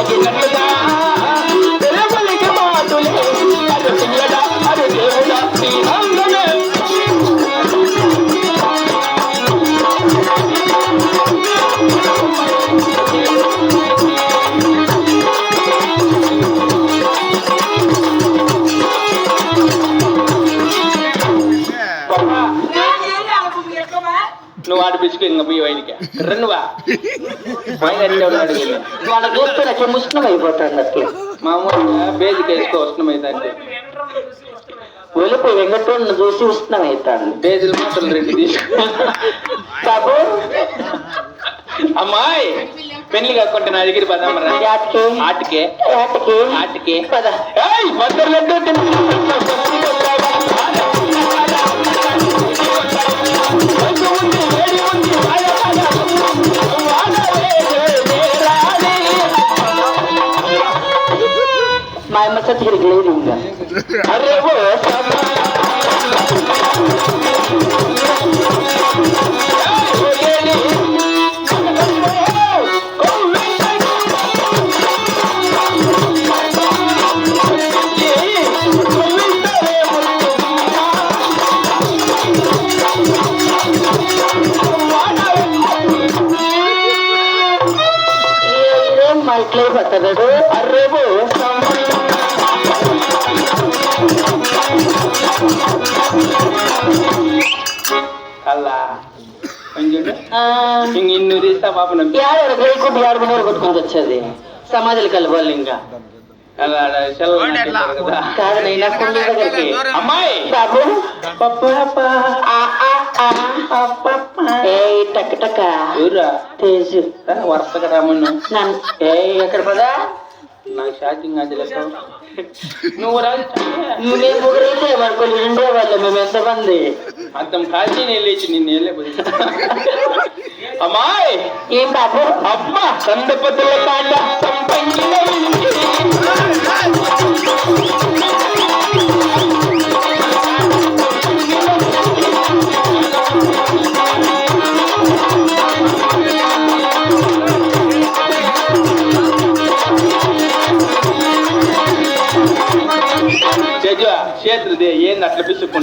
పలికినట్లుగా తెలుగులికి మాటులే అది పిల్లడా అది దేవుడా శ్రీరంగమే నువ్వు ఆడిపించుకో ఇంకా పోయి వైన్కి రెండువా వైన్ అడిగి వాళ్ళ చూస్తే నాకు ముష్ణం అయిపోతాను అట్లా. మామూలుగా బేజికి వేసుకో ఉష్ణం అవుతాండి ఒలిపి వెంకటోళ్ళని చూసి ఉష్ణం అవుతాను. బేజులు మాటలు రెండు తీసుకో బాబు అమ్మాయి పెళ్లి కాకుంటే నా దగ్గర పదమ్మరా యాటికి ఆటికే యాటికి ఆటికే పద. మద్దరు మా అమ్మ చచ్చికి లేదు ఇంకా. అరే ఓ ఇదేం మా ఇట్లా అయిపోతాడు. అర్రేబో అల్లా కొంచెం ఇన్నూరు ఇస్తా పాప నమ్మి యాడ గైకుంటే యాడుకునే కొట్టుకొని వచ్చేది సమాధులు కలవాలి ఇంకా. అలా కదా కాదు నైనా కొండ దగ్గరికి. అమ్మాయి బాబు పప్ప ఏ టక్ టక్ ఊరా తేజు వరుసగా రమ్మను నన్ను ఏ ఎక్కడ పదా నాకు షాకింగ్ అది లెక్క నువ్వు రా మేము ముగ్గురైతే మనకు రెండే వాళ్ళు మేము ఎంతమంది. అర్థం కాల్చి నేను లేచి నిన్ను వెళ్ళే అమ్మాయి ఏం బాబు అబ్బా సందపతుల కాట సంపంగిన చేతులదే ఏంది అట్లా పిసుకుంటా